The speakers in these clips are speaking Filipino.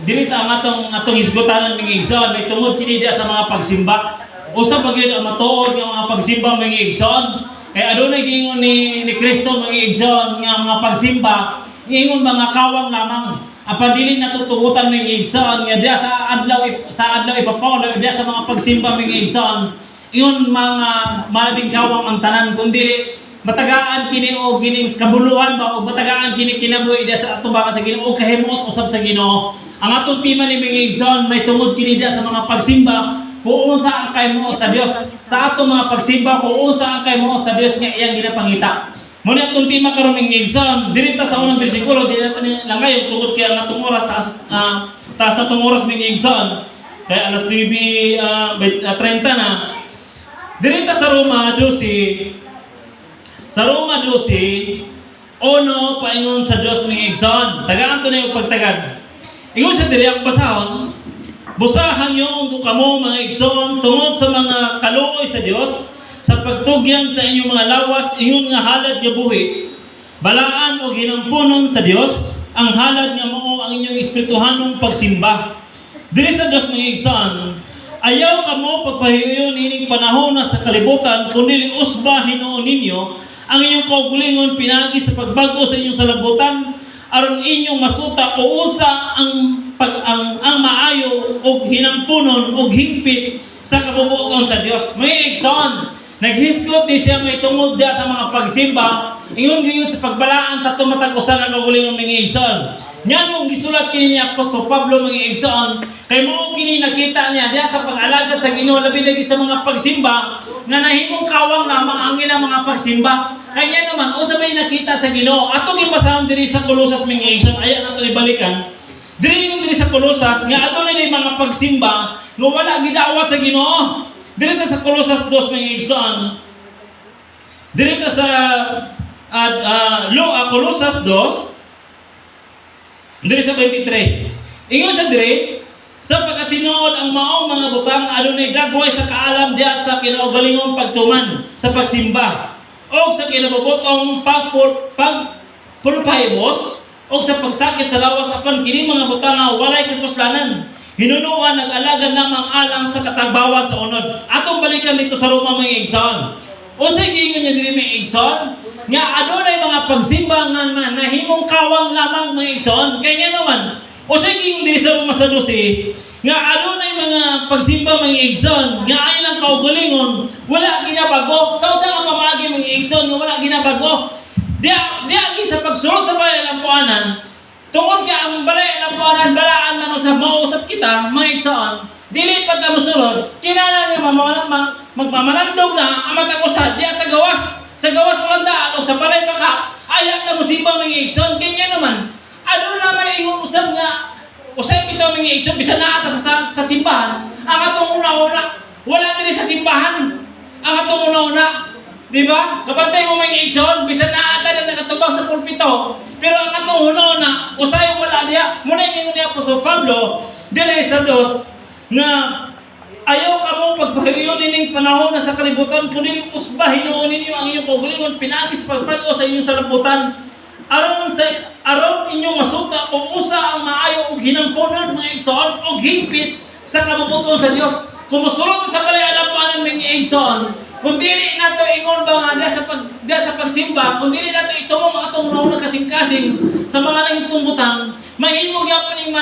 dili ta atong isgotanan mga igsoon, may tungod kini diya sa mga pagsimba. Usa pa gyud ang matuod nga mga pagsimba mga igsoon. Kay adunay giingon ni Kristo mga igsoon nga mga pagsimba, ingon mga kawang lamang. Apan dili natutugutan mga igsoon nga diya sa adlaw ipapaw diya sa mga pagsimba mga igsoon. Ingon mga malabing kawang ang tanan kundi matagaan kini o gining kabuluhan ba o matagaan kini kinabuhi diya sa atubangan sa Ginoo o kahimot usab sa Ginoo. Ang atong tema ni mga igsoon may tungod kini diya sa mga pagsimba kung unsa ang kahimot sa Dios. Sa atong mga pagsimba kung unsa ang kahimot sa Dios nga iyang ginapangita. Muna atong tema karon mga igsoon diri ta sa unang bersikulo dili nato ni langay tungod kay ang atong oras ta sa atong oras mga igsoon kay alas 9:30 na. Diri ta sa Roma 12. Sa Roma 12, ono paingon sa Dios mga igsoon. Tagaan to na yung pagtagad. Ingon siya diri ang basahon. Busahan niyo kung kamo mga igsoon tungod sa mga kaluoy sa Dios sa pagtugyan sa inyong mga lawas ingon nga halad nga buhi. Balaan o ginampunon sa Dios ang halad nga mao ang inyong espirituhanong pagsimba. Diri sa Dios mga igsoon, ayaw kamo pagpahiuyon ining panahon na sa kalibutan kundi usba hinuon ninyo ang inyong kaugalingon pinagi sa pagbago sa inyong salabutan aron inyong masuta o usa ang maayo o hinampunon o hingpit sa kabubuton sa Dios. May igsoon, naghiskot ni siya may tungod diya sa mga pagsimba ingon gyud sa pagbalaan sa tumatag usa nga kaugalingon mga igsoon. Nya nung gisulat kini ni Apostol Pablo mga igsoon, kay mao kini nakita niya diya sa pag-alagad sa Ginoo labi lagi sa mga pagsimba nga nahimong kawang lamang ang ina mga pagsimba. Kaya naman usa may nakita sa Ginoo. Ato gibasahon diri sa Colossus mga igsoon, aya nato ibalikan. Diri sa Colossus nga adunay ni mga pagsimba nga wala gidawat sa Ginoo. Diri sa Colossus 2 mga igsoon. Diri sa Colossus 2 diri sa 23. Ingon sa diri, sa pagkatinuod ang maong mga butang adunay dagway sa kaalam diya sa kinaugalingong pagtuman sa pagsimba o sa kinabubutong pagpurpahimos o sa pagsakit sa lawas apan kini mga butang nga walay kapuslanan. Hinunuan nag-alagad lamang alang sa katagbawan sa unod. Atong balikan dito sa Roma mga igsoon. O sa giingon niya diri mga igsoon, nga adunay mga pagsimba nga nahimong kawang lamang mga igsoon. Kaya naman, o sa giingon diri sa Roma sa 12, nga adunay mga pagsimba mga igsoon, nga ay lang kaugalingon, wala ginabago. Sa usa nga pamagi mga igsoon nga wala ginabago. Diagi sa pagsulod sa balay lampuanan, tungod ka ang balay lampuanan balaan man sa mausap kita mga igsoon. Dili pa ta mosulod, kinahanglan nga magmamanandog na ang matag usa diya sa gawas. Sa gawas walang o sa balay baka ayak na musiba mga igsoon. Kanya naman, ano naman ingon usab nga usay bitaw mga igsoon bisan naa ta sa simbahan. Ang atong una-una wala diri sa simbahan. Ang atong una-una, di ba? Kapantay mo mga igsoon bisan naa ta na nakatubang sa pulpito. Pero ang atong una-una usay wala diya. Muna ingon ni Apostol Pablo dili sa Dios nga ayaw ka mo pagpahiyon nining panahon na sa kalibutan kundi usba hinuon ninyo ang inyong kaugalingon pinagis pagpago sa inyong salabutan aron inyong masuta kung usa ang maayo ug hinampunan mga igsoon ug hingpit sa kabubuton sa Dios. Kumusulod sa balay alapuanan mga igsoon, kung dili nato ingon ba nga diya sa pagsimba, kung dili nato itumo ang atong una kasing-kasing sa mga nangitong butang, mahimo gyapon ning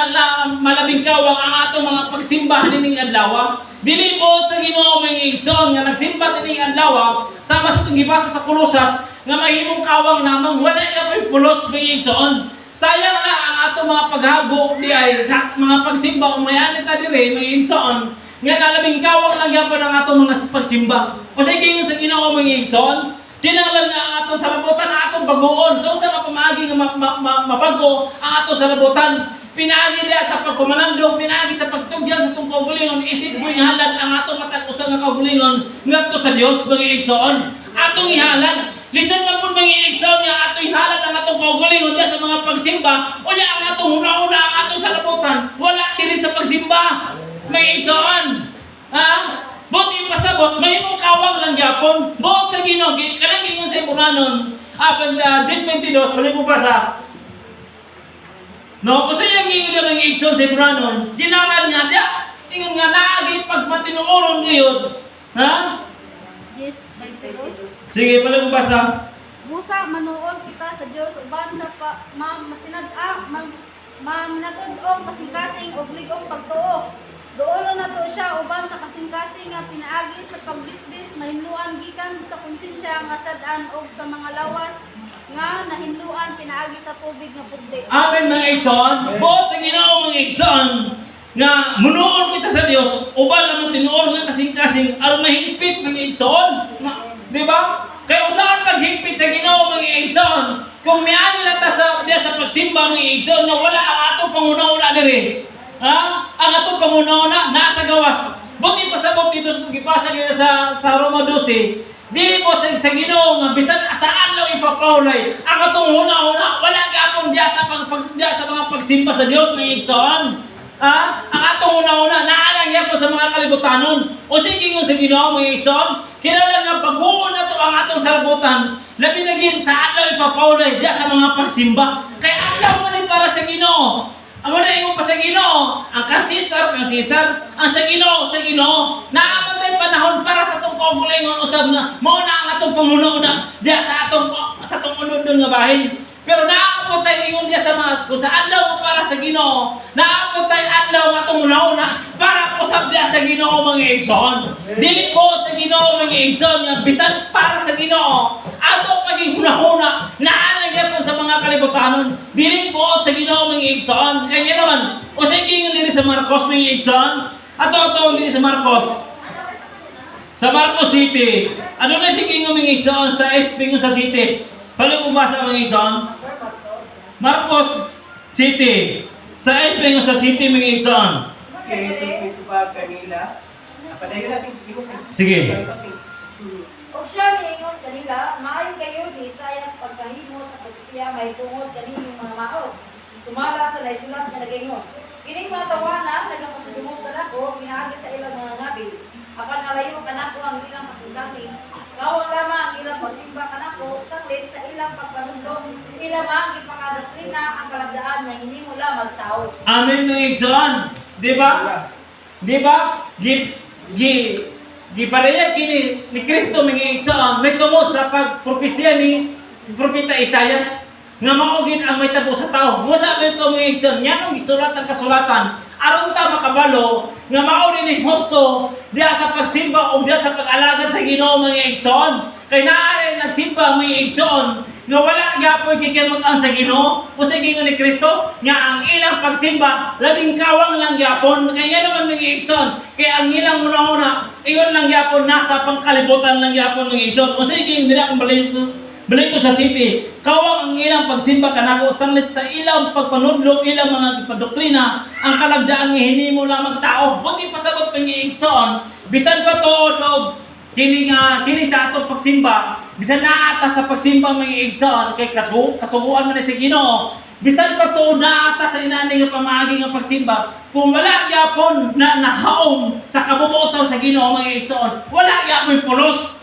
malabing kawang ang atong mga pagsimba nining adlaw. Dili mo sa Ginoo mga igsoon nga nagsimba nining adlaw sama sa gibasa sa Colossus nga mahimong kawang lamang wala gyapon pulos mga igsoon. Sayang na ang atong mga paghago di ay sa mga pagsimba o mayan ta diri mga igsoon nga nalabing kawang lang gyapon ang atong mga pagsimba. O sa giingon sa Ginoo mga igsoon, kinahanglan nga ang atong salabutan ang atong baguon. So sa pamaagi nga mabago ang atong salabutan, pinaagi diya sa pagpamanandog, pinaagi sa pagtugyan sa atong kaugalingon, isip mo ihalad ang atong matag-usa nga kaugalingon ngadto sa Dios mga igsoon. Atong ihalad. Listen man po mga igsoon nga atong ihalad ang atong kaugalingon diya sa mga pagsimba o diya ang atong una-una ang atong salabutan. Wala diri sa pagsimba. May igsoon. Ha? Buti pasabot, may mong kawang lang gyapon. Buot sa Ginoo, kanang gingon sa Puranon, 10:22, pwede mo basa. No, kasi yung ingon nga mga igsoon sa Branon, ginaran nga dia. Ingon nga naagi pag matinuoron ngayon. Ha? Yes, Bible. Sige, pala basa. Busa manuol kita sa Dios uban sa manatod-ong kasing-kasing ug ligong pagtuo. Duolo na to siya uban sa kasing-kasing nga pinaagi sa pagbisbis mahinluan gikan sa konsensya nga sad-an ug sa mga lawas nga nahinluan pinaagi sa tubig nga pugdi. Amen mga igsoon. Buot sa Ginoo mga igsoon nga munuol kita sa Dios uban ang tinuol nga kasing-kasing aron mahigpit mga igsoon. Di ba? Kaya usahan maghigpit sa Ginoo mga igsoon. Kung miani na ta sa diya sa pagsimba mga igsoon na wala ang atong pangunauna diri. Ha? Ang atong pangunauna nasa gawas. Buti pasabot dito sa pagipasa nila sa Roma 12. Dili po sa Ginoo nga bisan saan lang ipapahulay. Ang atong una-una wala gyapon diya sa mga pagsimba sa Dios mga igsoon. Ha? Ang atong una-una naalang gyapon sa mga kalibutanon. O sige yung sa Ginoo mga igsoon, kinala nga pag-uon na to ang atong sarabutan. Labi na gid saan lang ipapahulay diya sa mga pagsimba. Kaya adlaw man para sa Ginoo. Ang wala ingon pa sa Ginoo, ang kang Caesar, ang sa Ginoo, naabot tay panahon para sa atong kaugalingon usab na mao na ang atong pangunauna diya sa atong unod nga bahin. Pero naabot tay ingon diya sa mga kung sa adlaw para sa Ginoo, naabot tay adlaw nga atong una para usab diya sa Ginoo mga igsoon. Dili ko sa Ginoo mga igsoon nga bisan para sa Ginoo ato paging hunahuna naalagyan po sa mga kalibutanon. Dili po sa Ginoo mga igsoon. Kaya naman, o sa gingon diri sa Marcos mga igsoon. Ato diri sa Marcos. Sa Marcos City. Ano na si gingon mga igsoon sa Espingon sa City? Paano basa mga igsoon? Marcos City. Sa Espingon sa City mga igsoon. Sige. O siya niingon kanila, maayo kayo ni Isaias pagkahimo sa pagsiya may tungod kaninyo mga maod. Sumala sa naisulat nga nagingon. Kining mga tawanan nagapasadumog kanako pinaagi sa ilang mga ngabi. Apan nalayo kanako ang ilang kasing-kasing. Kawang lamang ang ilang pagsimba kanako saglit sa ilang pagpanundong. Ilamang ipakadoktrina ang kalagdaan na hindi mula magtao. Amen mga igsoon. Di ba? Di ba? Gipadayag kini ni Kristo mga igsoon may tumo sa pagpropesya ni Propeta Isaias nga maugid ang may tabo sa tao. Mo sa akin mga igsoon, yanong gisulat ng kasulatan aron ta makabalo nga mao ni husto diya sa pagsimba o diya sa pag-alagad sa Ginoo mga igsoon. Kay naa nagsimba mga igsoon nga wala gyapon gikamot-an sa Ginoo o sa gingon ni Kristo nga ang ilang pagsimba labing kawang lang gyapon. Kaya naman mga igsoon, kaya ang ilang una-una iyon lang gyapon nasa pangkalibutan lang gyapon mga igsoon. O sa gingon dira ang balik ko sa city. Kawang ang ilang pagsimba kanako sanlit sa ilang pagpanudlo ilang mga doktrina ang kalagdaan nga hinimo lamang tao. Buti pasabot mga igsoon, bisan pa to kini sa atong pagsimba, bisan naata sa pagsimba mga igsoon kay kasuguan man sa Ginoo. Bisan pa to naata sa inani nga pamaagi nga pagsimba, kung wala gyapon na nahaom sa kabubuotaw sa Ginoo mga igsoon, wala gyapon pulos.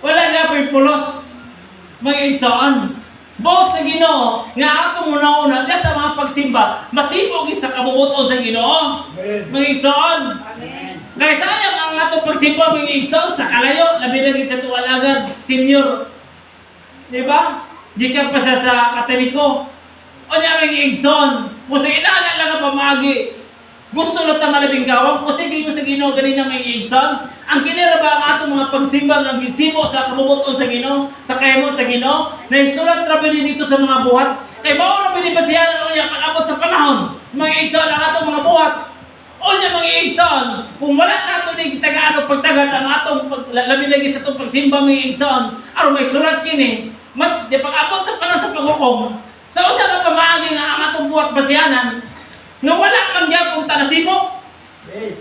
Wala gyapon pulos mga igsoon. Buot sa Ginoo nga atong una-una diya sa mga pagsimba, masibog sa kabubuotaw sa Ginoo. Mga igsoon. Amen. Kaya sayang ang atong pagsimba mga igsoon sa kalayo, labi na gid sa tuwalagan, senior. Di ba? Di ka pa siya sa Katoliko. O niya mga igsoon, kung sa inana lang ang pamagi, gusto na ta malabing gawang, kung sige yung sa Ginoo ganina mga igsoon, ang kinira ba ang atong mga pagsimba ng ginsibo sa kabubuton sa Ginoo, sa kahimot sa Ginoo, na isulat rabi dito sa mga buhat. Kaya bawang rabi ni basihan ano niya pag-abot sa panahon, mga igsoon ang atong mga buhat. O niya mga igsoon, kung wala nato ni taga-ano pagtagad ang atong labi-lagi sa itong pagsimba mga igsoon, aron may sulat kini, di pag-abot sa panahon sa paghukom, sa usa ka pamaagi nga ang atong buhat basihanan, nga wala man gyapon ta nasimo.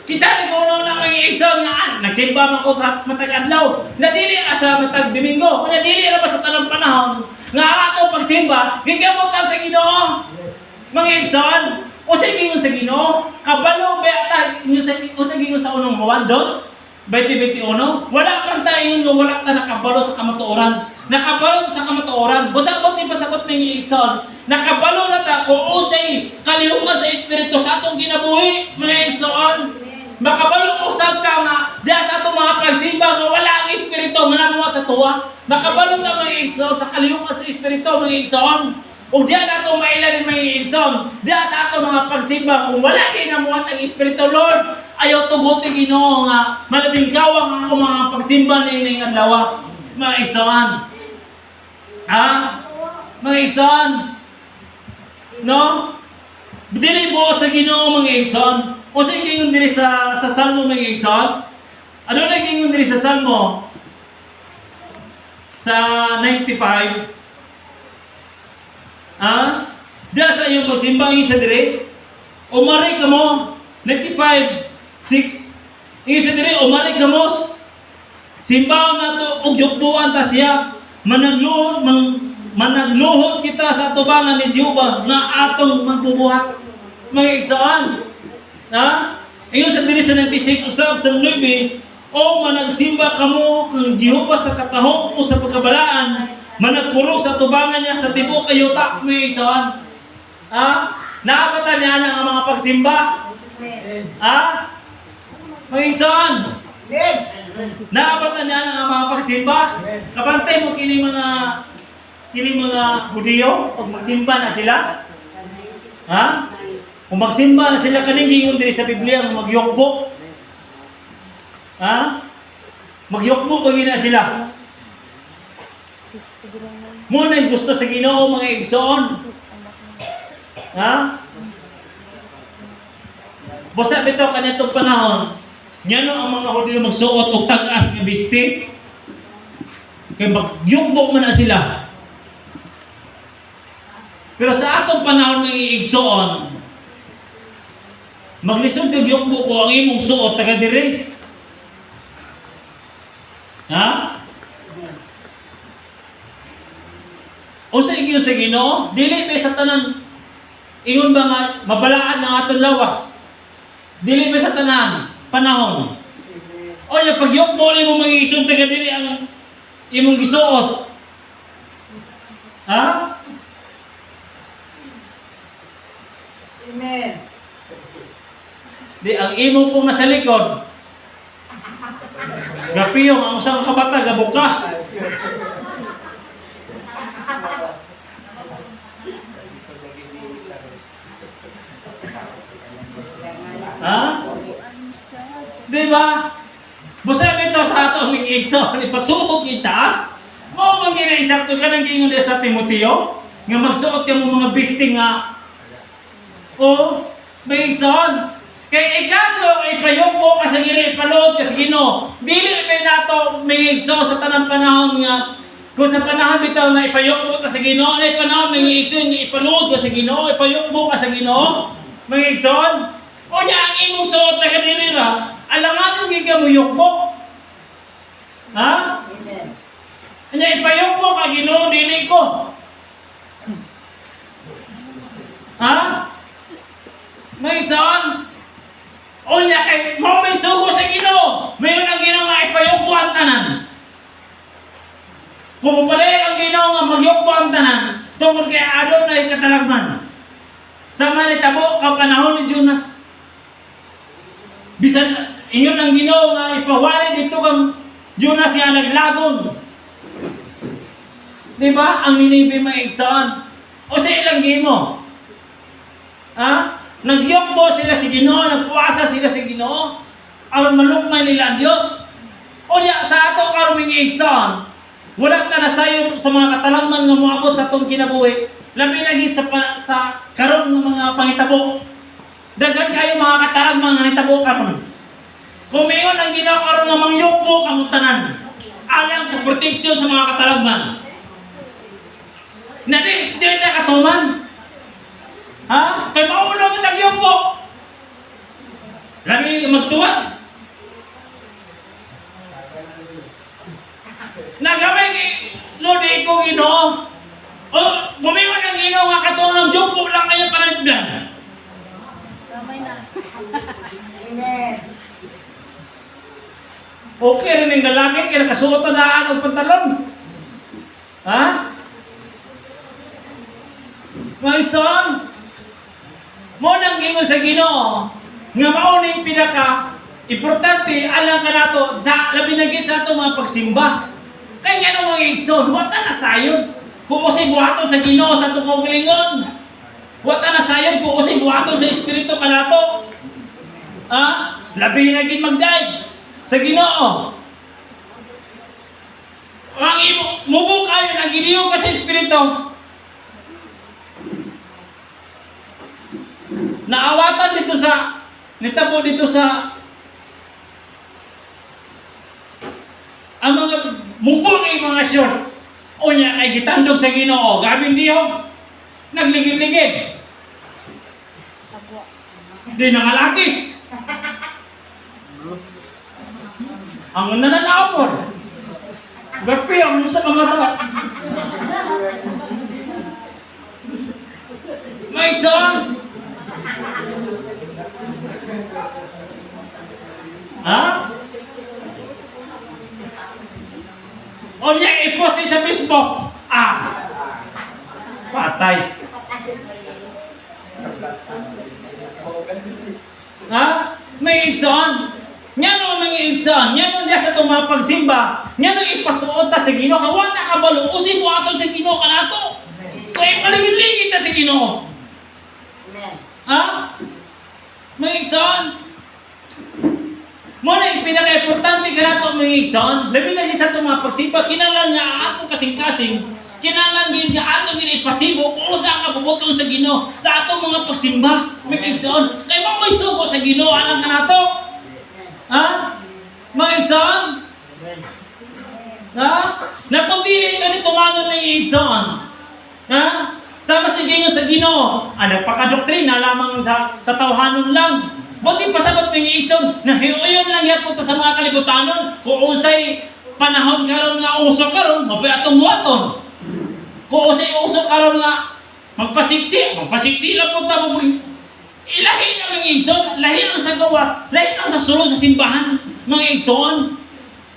Kita ni kuno na mga igsoon nga nagsimba man ko matag-adlaw, nadili sa matag Domingo, kunya dili ra pa sa tanang panahon nga ang atong pagsimba gikamot sa Ginoo. Mga igsoon, o sa gingon sa Ginoo, kabalo ba ata o sa gingon sa unong Juan 2:21, wala man tayo nga wala ta nakabalo sa kamatuoran. Nakabalo sa kamatuoran. Budak ni pasabot mga igsoon Nakabalo na ta kung usay kalihukan sa Espiritu sa atong ginabuhi, mga igsoon. Makabalo usab ta nga diya sa atong mga pagsimba nga wala ang Espiritu nga namuha sa tuwa. Makabalo ta mga igsoon sa kalihukan sa Espiritu, mga igsoon. O diya na itong mailan mga igsoon, diya sa atong mga pagsimba kung wala kayo namuha ang Espiritu, Lord, ayaw tugutin Ginoo nga malabing gawang ako mga pagsimba ni adlaw, mga igsoon. Ha? Mga igsoon. No? Dili buot sa Ginoo mga igsoon. O sa ingon diri sa Salmo mga igsoon. Ano na ingon diri sa Salmo? Sa 95. Diya sa iyong pagsimba isa diri. Umari ka mo 95:6. Isa diri umari ka mo. Simbaon nato og yukbuan ta siya. Managluhod kita sa tubangan ni Jehova nga atong magbubuhat. Mga igsoon. Iyon sa diri sa 96 usab sa 9, o managsimba kamo ng Jehova sa katahom o sa pagkabalaan, managpurong sa tubangan niya sa tibuok kayuta, mga igsoon. Naabatan niya ang mga pagsimba. Mga igsoon. Naabatan niya ang mga pagsimba. Kapantay mo kini mga Hudiyo, pag magsimba na sila. Kung magsimba na sila, kaning gingon diri sa Biblia, magyukbo. Magyukbo pag na sila. Muna yung gusto sa Ginoo mga igsoon. Basta bito kanitong panahon, ngano ang mga Hudiyo magsuot og tag-as nga bisti. Kaya magyukbo man na sila. Pero sa atong panahon ng iigsoon, maglisod kag yukbo ko ang imong suot taga diri. O sa inyo sa Ginoo, dili may sa tanan. Ingon ba nga mabalaan ng atong lawas? Dili may sa tanan panahon. O nya pag yukbo nimo mag-iisod taga diri ang imong gisuot. Amen. Di ang imo pong nasa likod. Gapiyong ang usang kabata gabuka. Di ba? Busa bitaw sa ato ang igsoon ipasubok itaas. Mao man gina eksakto ka nang giingon sa Timoteo nga magsuot ka mo mga bisting nga may igsoon. Kaya ikaso, ipayukbo ka sa gini, ipalood ka sa Ginoo. Dili may nato may igsoon sa tanang panahon nga. Kung sa panahon bitaw na ipayukbo ka sa Ginoo, ay panahon may igsoon, ipalood ka sa Ginoo, ipayukbo ka sa Ginoo. May igsoon. O niya, ang imong suot na kadiri ra, alangan yung giga mo yukbo. Amen. Kanya ipayukbo ka Ginoo, dili ko. May igsoon. O niya, kay mo may sugo sa Ginoo. Mayon ang Ginoo nga ipayukbo ang tanan. Kung mapalay ang Ginoo nga magyukbo ang tanan, tungkol kay Adon na ikatalagman. Sa manitabo ang panahon ni Jonas. Bisan ingon ang Ginoo nga ipawali dito kang Jonas nga naglagon. Di ba? Ang Ninive may igsoon. O sa ilang gimo? Nagyokbo sila sa Ginoo, nagpuasa sila sa Ginoo, aron malukmay nila ang Dios. O niya, sa ato karon mga igsoon, wala ka na sayo sa mga katalagman nga moabot sa atong kinabuhi. Labi na gid sa karon ng mga pangitabo. Daghan kayo mga katalagman nga nitabo karon. Kung mayon ang Ginoo karon nga mangyukbo kamo tanan, alang sa proteksyon sa mga katalagman. Na di ta katuman. Kay maulo mo tagyukbo. Lami magtuwa. Nagamay kay Lord ko Ginoo. O bumiwan ang Ginoo nga katulong jukbo lang kayo panagdan. Ramay na. Amen. Okay rin yung lalaki kaya nakasuot na daan o pantalon. Mga igsoon, mo nang gingon sa Ginoo nga mao ni pinaka importante alang ka nato sa labi na gid sa ato mga pagsimba. Kay ngano mga igsoon, wa ta na sayon. Kung usay buhaton sa Ginoo sa atong kaugalingon. Wa ta na sayon kung usay buhaton sa espiritu kanato. Labi na gid magday sa Ginoo. Ang imo mubukay ang Ginoo ka sa espiritu. Naawatan dito sa nitabo dito sa ang mga mubong ay mga short. O niya kay gitandog sa Ginoo, gabing dihog. Nagligid-ligid. Di nangalakis. Ang nananapor. Gapi ang sa kamata. May son. O niya i-post sa Facebook. Patay. May igsoon. Ngano mga igsoon. Ngano niya sa itong mga pagsimba. Ngano ipasuot ta sa Ginoo. Kawa na kabalo. Usin mo ato sa Ginoo ka na ito. Kaya paligid-ligid ta sa Ginoo. Mga igsoon. Muna yung pinaka-importante ka na ito mga igsoon. Labi na sa itong mga pagsimba. Kinalang nga ato kasing-kasing. Kinalang nga ato ipasibo kung saan ka puputong sa Ginoo. Sa atong mga pagsimba. Mga igsoon. Kaya ba mo'y sugo sa Ginoo. Alam ka na ito. Mga igsoon? Napagdili ka nito manon ng igsoon. Sama si Ginoo sa Ginoo. Nagpakadoktrina lamang sa tawhanon lang. Buti pasagot ng igsoon na hiuyon lang yan po sa mga kalibutanon. Kung usay panahon karon nga uso karon, mapay atong buhaton. Kung usay uso karon nga magpasiksi lang po tamo. Ilahi na mga igsoon, lahi lang sa gawas, lahi lang sa sulod sa simbahan, mga igsoon.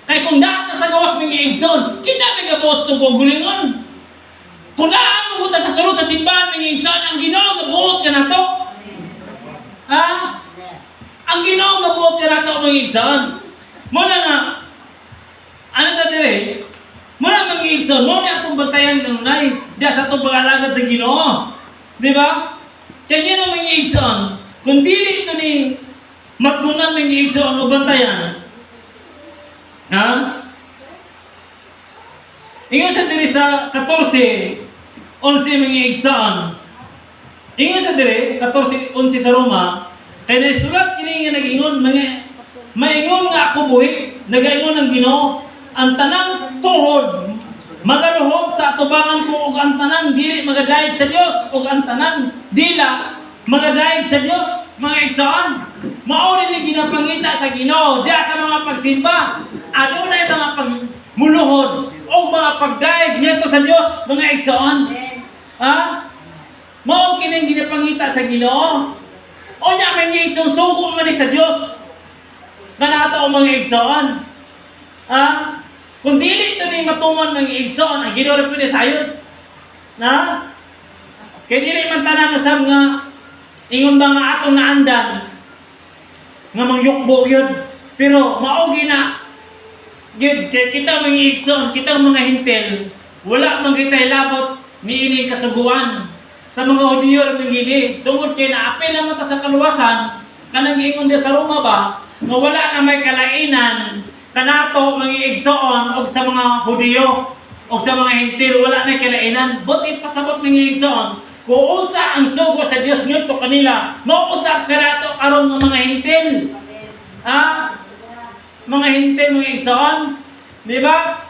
Kaya kung daan sa gawas mga igsoon, kita may gabos itong gugulingon. Kung daan mo sa sulod sa simbahan mga igsoon, ang Ginoo gabuot ka na to. Ang Ginoo gabuot ka na to mga igsoon. Muna nga, ano ta dire? Muna mga igsoon, muna akong bantayan kanunay, diya sa itong pag-alagad sa Ginoo. Di ba? Kaya nyo mga igsoon, kung dili ito ni matgunan mga igsoon o bantayan, ingon siya diri sa 14, 11 mga igsoon. Ingon siya diri, 14, 11 sa Roma, kaya naisulat kini nga nag-ingon, maingon nga ako buhi, nag-ingon ng Ginoo, ang tanang tuhod, magaluhod sa atubangan ko ug ang tanang dili magadayeg sa Dios ug ang tanang dila magadayeg sa Dios. Mga igsoon, mao ni ginapangita sa Ginoo diya sa mga pagsimba. Adunay mga pagmuluhod o mga pagdayeg ngadto sa Dios, mga igsoon. Mao kini ginapangita sa Ginoo. O nya mga igsoon, sugo man ni sa Dios. Kanato mga igsoon. Kung dili ito ni matumon ng igsoon, ang Ginoo rin pwede sayod. Kaya dili man tanan usab nga ingon ba nga atong naandan nga mangyukbo yun. Pero maogi na yun, kita mga igsoon, kita mga hintel, wala man kita labot ni ini kasuguan sa mga Hudiyo rin gini. Tungod kay naapil naman ta sa kaluwasan, kanang giingon dia sa Roma ba, nga wala na may kalainan kanato mga igsoon og sa mga Hudiyo og sa mga hintil, wala na kalainan. But pasabot mga igsoon, kung usa ang sugo sa Dios ngadto kanila, mauusab kanato karon ng mga hintil. Mga hintil mga igsoon, di ba?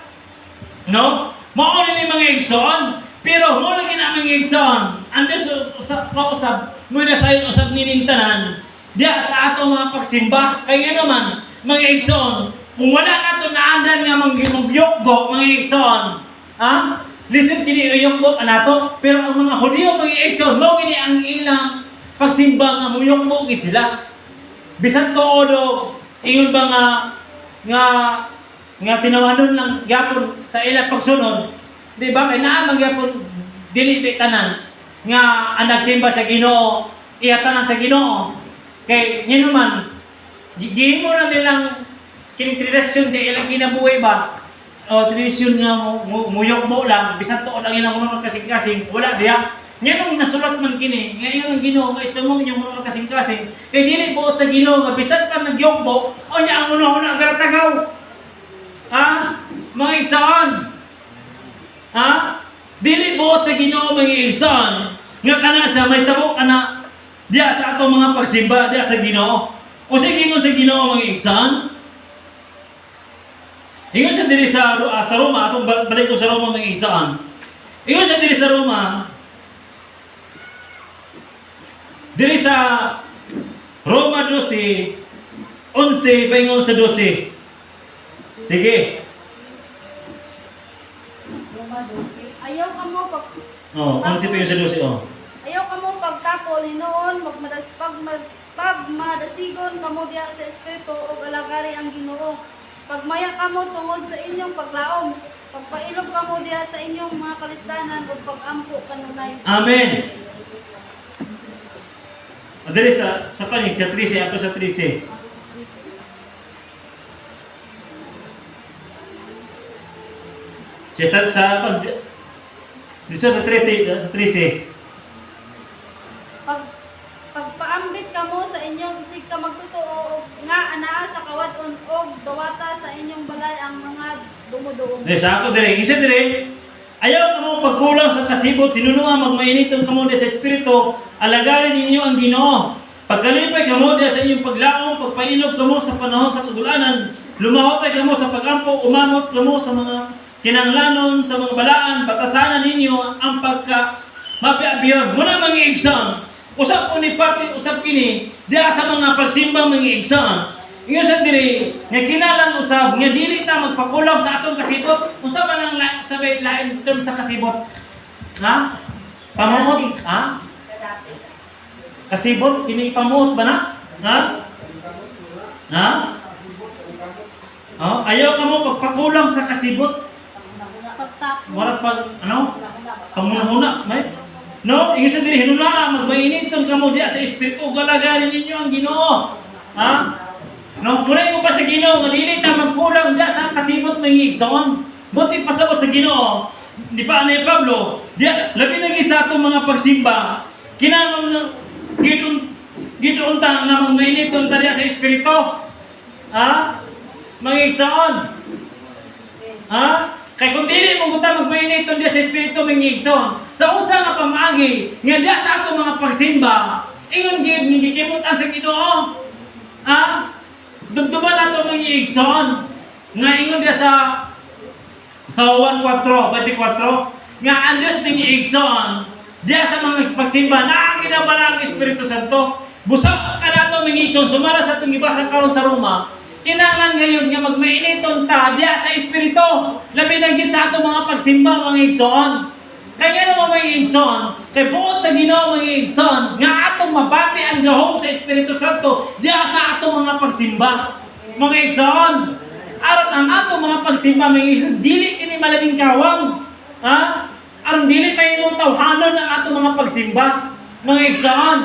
No? Mao ni mga igsoon, pero mo lagi na mga igsoon. Andes usab, mo na sayon usab ninintanan diya sa ato mga pagsimba. Kay naman mga igsoon, kung wala nato naandan nga mangyukbo mga igsoon, listen kini uyukbo anato. Pero ang mga Hudiyo mga igsoon, mao kini ang ilang pagsimba nga muyukbo gid sila. Bisan tuod ingon ba nga tinawanon lang gyapon sa ilang pagsunod, di ba? Kay naa man gyapon dili tanan. nga ang nagsimba sa Ginoo, iyatanan sa Ginoo. Kay ngayon naman, gihimo na nilang kinitradisyon sa ilang kinabuhi ba? O tradisyon nga muyok mo lang, bisan tuon ang ilang mga kasing-kasing, wala diya. Ngayon nasulat man kini, ngayon ang Ginoo nga itumong yung mga kasing-kasing. Kay dili buot sa Ginoo nga bisan pa nagyokbo, o nya ang una-una garatagaw. Ha? Mga igsoon. Ha? Dili buot sa Ginoo mga igsoon nga kana sa may tabo kana diya sa ato mga pagsimba diya sa Ginoo. O sige ingon sa Ginoo mga igsoon. Ingon siya diri sa Roma, atong balik ko sa Roma mga igsoon. Ingon siya diri sa Roma. Diri sa Roma 12, 11 paingon sa 12. Sige. Ayaw ka mo pag Oh, 11 paingon sa 12 oh. ayaw ka mo pagtapol hinoon pagmadasigon kamo diha sa espiritu ug alagari ang Ginoo. Pagmaya kamo tungod sa inyong paglaom, pagpailog kamo diha sa inyong mga kalistanan ug pagampo kanunay. Amen. Diri sa panig sa 13 ato sa 13. Kita sa dito sa 13 Pagpaambit kamo sa inyong isig ka magtotoo nga anaa sa kawadon og dawata sa inyong balay ang mga dumuduog. Diri sa ako diri, isa diri. Ayaw kamo pagkulang sa kasibot, tinunungan magmainiton kamo sa espiritu, alagarin ninyo ang Ginoo. Pagkalipay kamo sa inyong paglaom, pagpailog kamo sa panahon sa kagulanan, lumahotay kamo sa pagampo, umamot kamo sa mga kinanglanon, sa mga balaan, batasanan ninyo ang pagka mapiabiyon. Muna mga igsoon, usap po ni Pati, usap kini, diya sa mga pagsimbang mga igsoon. Ingon sa diri, nga kinalang usab, nga dili ta magpakulaw sa atong kasibot, usab man ang sabay lain term sa kasibot. Ha? Pamuot, ha? Kasibot, kini pamuot ba na? Ha? Ha? Oh, ayaw ka mo pagpakulang sa kasibot. Pagtapol. Wala pag, ano? Pamunahuna, may? No, ingon sa diri, hinuna, magmainiton ka mo diya sa espiritu, galagarin ninyo ang Ginoo. Ha? No, muna mo pa sa Ginoo, nga dili ta magkulang diya sa kasibot mga igsoon. Buti pasabot sa Ginoo. Di pa ni Pablo, diya labi lagi sa atong mga pagsimba. Kinahanglan gidun ta nga magmainiton ta diya sa espiritu. Ha? Mga igsoon. Ha? Kay kung dili mo guta magmainiton diya sa espiritu mga igsoon. Sa usa nga pamaagi, nga diya sa atong mga pagsimba, ingon gid gikimot ang sa Ginoo. Ha? Dumduman nato mga igsoon nga ingon dia sa 1:4, 24 nga ang Diyos ng igsoon dia sa mga pagsimba na ang ginabala ng Espiritu Santo. Busog ka nato mga igsoon, sumara sa itong ibasa karon sa Roma, kinahanglan ngayon nga magmainiton ta dia sa Espiritu, labi na gid sa atong mga pagsimba mga igsoon. Kaya naman mga igsoon, kay buot sa Ginoo mga igsoon, nga atong mabati ang gahom sa Espiritu Santo diya sa atong mga pagsimba. Mga igsoon, aron ang atong mga pagsimba mga igsoon, dili kini malabing kawang. Ha? Aron dili tayo tawhanon ang atong mga pagsimba. Mga igsoon,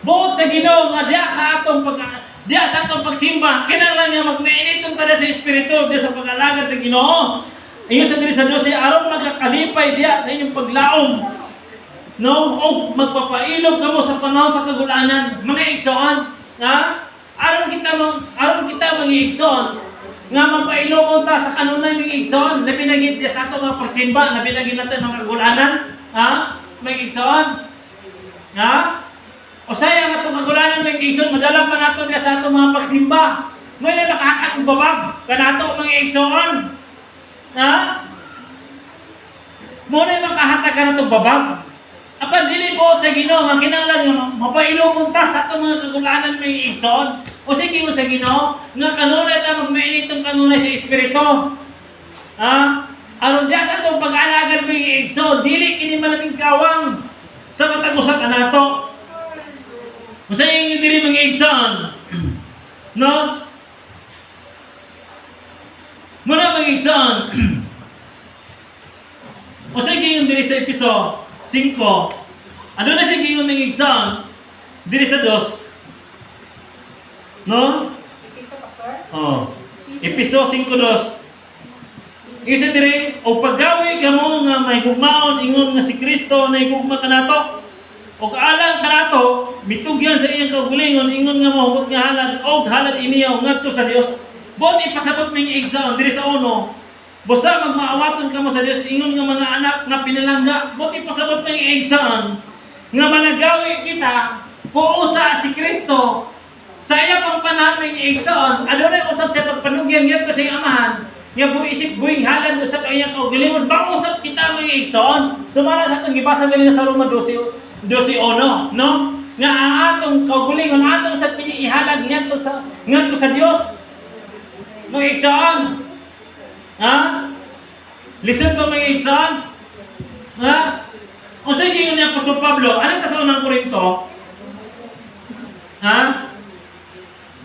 buot sa Ginoo nga diya sa atong pagsimba, kinahanglan nga magmainiton ta sa Espiritu diya sa pag-alagad sa Ginoo. Ingon sa diri sa 12, aron magkakalipay diya sa inyong paglaom. No, o magpapailog kamo sa panahon sa kagulanan, mga igsoon. Ha? Aron kita mga igsoon nga magpailog ta sa kanunay mga igsoon, labi na gid sa ato mga pagsimba, labi na gid natin mga kagulanan. Ha? Mga igsoon. Ha? O saya nga itong kagulanan mga igsoon, madala pa nato diya sa ato mga pagsimba. May nakakatag babag kanato mga igsoon. Ha? Muna yung makahatag ka na itong babag. Apan dili po sa Ginoo, nga kinahanglan nga mapailumon ta sa itong mga kagulanan mga igsoon. O sige mo sa Ginoo, nga kanunay ta magmainitong kanunay sa Espiritu. Ha? Aron diya sa itong pag-alagan mga igsoon, dili kini malaming kawang sa matag-usa ka nato. O sa yung dili mga igsoon. No? Muna mga igsoon. O sige yung diri sa episo 5, Ano na siya gingon ng igsoon? Diri sa Dios. No? Episo, Pastor? Oh. Episo 5:2. Isa diri o paggawi kamo nga may hugmaon ingon nga si Kristo na higugma kanato. O kaalang kanato mitugyan sa iyang kaugalingon ingon nga mahugot nga halad og halad iniyaw ngadto sa Dios. Bon ipasabot ning igsoon diri sa uno. Busa magmaawaton kamo sa Dios ingon nga mga anak nga pinalangga. Bon ipasabot ning igsoon nga managawi kita kung usa si Kristo sa iya pang panaming igsoon. Adunay usab sa pagpanugyan ngadto sa iyang amahan. Nga buisip buing halad usab ang iyang kaugalingon ba usab kita mga igsoon. Sumala sa atong gibasa ganina sa Roma 12:1, no? Nga ang atong kaugalingon atong sa piniihalad ngadto sa Dios. Mga igsoon. Ha? Listen ko mga igsoon. Ha? O sa gingon ni Apostol Pablo, ano ta sa unang Korinto? Ha?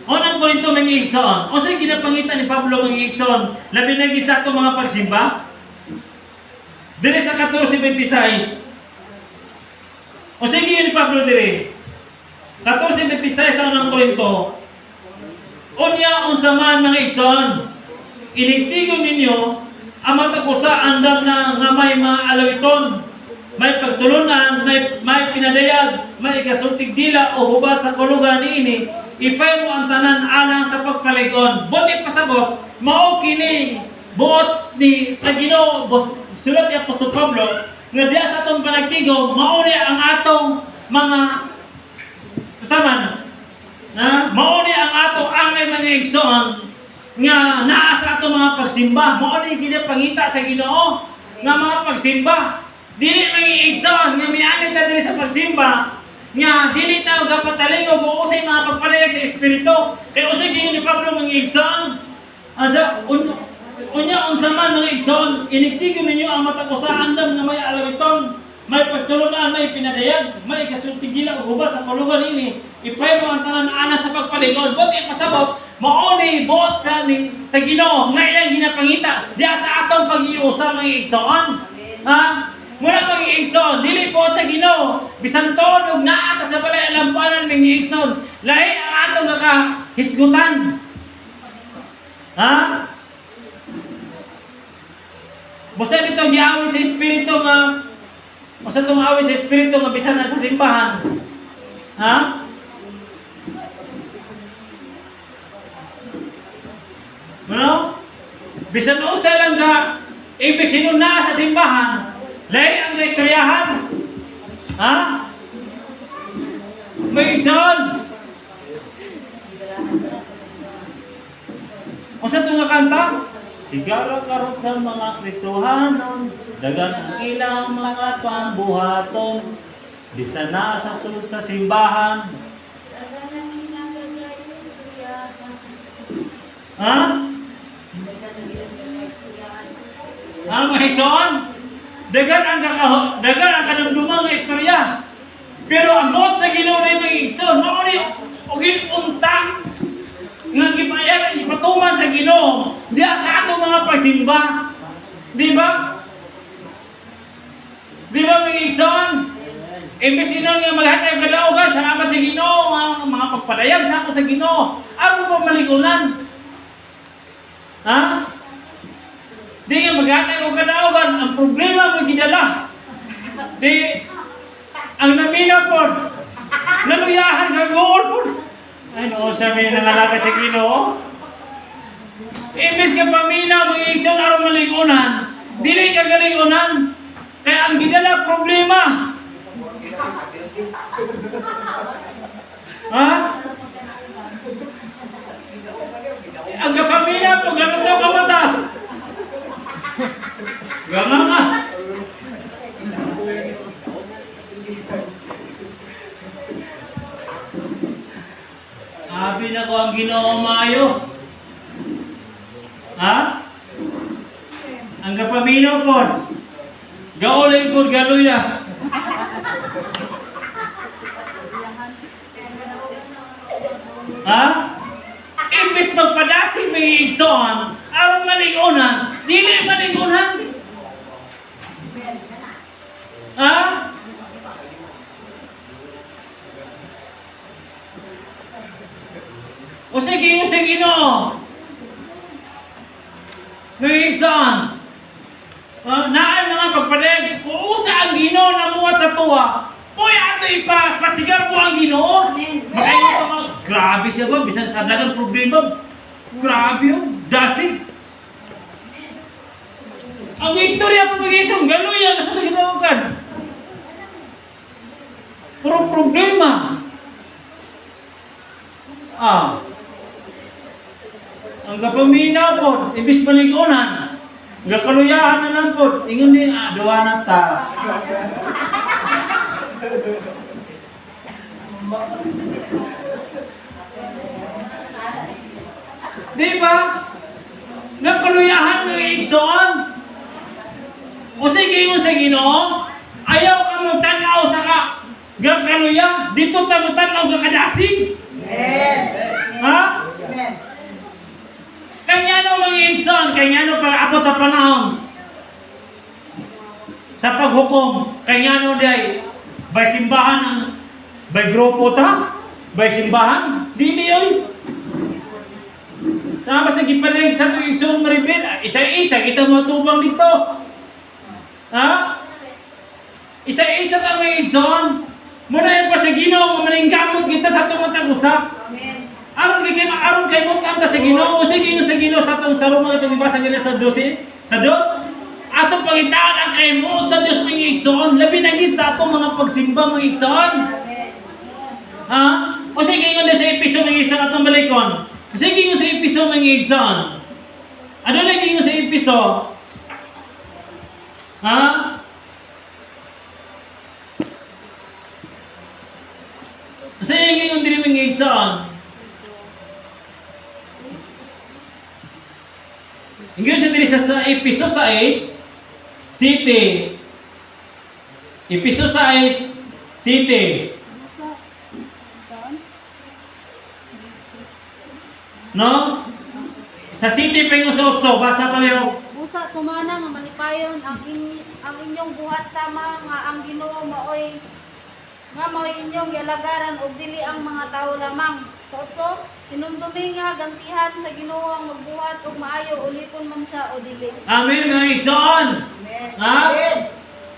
Unang Korinto mga igsoon. O sa ginapangitan ni Pablo mga igsoon, labi na gid sa ato mga pagsimba. Dire sa 14:26. O sa gingon ni Pablo dire. 14:26 sa unang Korinto. Unya unsa man mga igsoon, inigtigon ninyo ang matapusa andam na nga may mga alawiton, may pagtulunan, may pinadayag, may kasultig dila o hubad sa kulugan niini, ipay mo ang tanan alang sa pagpaligon. Buti pasabot, mao kini buot ni sa Ginoo, sulat ni Apostol Pablo, nga diya sa atong panagtigom, mao ni ang atong mga kasaman. Mao ni ang atong angay mga igsoon nga naa sa atong mga pagsimba. Mao ni ginapangita sa Ginoo nga mga pagsimba. Dili mga igsoon nga miani ta diri sa pagsimba nga dili ta gapatalingo o usay mga pagpalayag sa espiritu. Kay usay gingon ni Pablo mga igsoon. Asa unya unsa man mga igsoon, inigtigon ninyo ang mata ko sa andam nga may alawiton, may pagtulunan, may pinadayag, may kasultig dila o hubad sa kulungan ini. Ipay mo ang tanan ana sa pagpaligod. Buti pasabot, mao ni buot sa Ginoo nga iyang ginapangita diya sa atong pag-iusa mga igsoon. Ha? Mula pag-iigsoon, dili po sa Ginoo, bisan tuod og naa ta sa balay alampanan mga igsoon. Lahi ang atong nakahisgutan. Ha? Busa nito giawit sa espiritu nga Masa itong awit sa espiritu nga bisan na sa simbahan. Ha? Ano? Bisan na usa lang ka, ibig sinuna sa simbahan, lahi ang istoryahan. Ha? May igsoon. Masa itong nga kanta? Sigara karon sa mga Kristohanon, dagan ang ilang mga pambuhaton, bisan na sa sulod sa simbahan. Ha? Ang mahison? Dagan ang kanumdumang nga istorya. Pero ang buot sa Ginoo na mga igsoon, mauni og unta nga ipatuman sa Ginoo diya sa atong mga pagsimba. Di ba? Di ba mga igsoon? Imbes sinon nga maghatag ng kalaugan, salamat sa Ginoo, mga pagpadayag sa ako sa Ginoo. Ano pa maligunan? Ha? Di nga maghatag ng kalaugan, ang problema mo gidala. Di, ang naminaw po, naluyahan, nag-uol po. Ay, noon sabi ng alaga sa Ginoo. Imbes ka pamina, mga igsoon araw maligunan, dili ka galigunan. Kaya ang gidala problema. Ha? Ang kapamina po, ganun daw ka mata. Ganun nga. Abi na ko ang Ginoo maayo. Ha? Ang kapaminaw po. Gaulay ko galuya. Ha? Imbes magpadasig may igsoon, aron maligunan, dili maligunan. Ha? O sige Ginoo. Mga igsoon. Naan mga pagpalig, kung usa ang Ginoo na muwa tatuwa, uy, ato pasigar po ang Ginoo. Amen. Makainit ka mga, grabe siya ba, bisan sa dagang problema, grabe yun, dasig. Ang istorya po mag-isang, gano'n yan, ano ginawagan? Puro problema. Ang kapaminaw po, ibis maligunan, ang kaluyahan na lang po, ingon din, dawa na ta. Di ba? Nagkaluyahan ng igsoon. O sige yun sa Ginoo, ayaw ka mong tanaw sa gagkaluya, dito ka mong tanaw gakadasig. Amen. Ha? Amen. Kanya no mga igsoon, kanya no pag-abot sa panahon. Sa paghukom, kanya no day, by simbahan, by grupo ta, by simbahan, dili oy. Sama sa gipalig sa igsoon maribel, isa-isa kita matubang dito. Ha? Isa-isa ka mga igsoon. Muna yan pa sa Ginoo, maningkamot kita sa tumatag usap. Amen. Aron kay mo kanta sa Ginoo, o sige sa Ginoo sa atong sarong mga pagbasa nila sa 12, sa 2. Atong pangitaan ang kay mo sa Dios mga igsoon, labi na gid sa atong mga pagsimba mga igsoon. Amen. Ha? O sige nga sa episode mga igsoon atong balikon. O sige nga sa episode mga igsoon. Ano lagi nga sa episode? Ha? Sige nga diri mga igsoon. Ingyo siya diri sa episode 6, City. Episode 6, City. Saan? No? Sa City pa yung sa 8, basa pa yung Busa tumana nga malipayon ang inyong buhat sama nga ang Ginoo maoy inyong yalagaran ug dili ang mga tao lamang. Sa 8, hinumdumi nga gantihan sa Ginoo ang magbuhat ug maayo ulipon man siya o dili. Amen mga igsoon. Amen. Ha?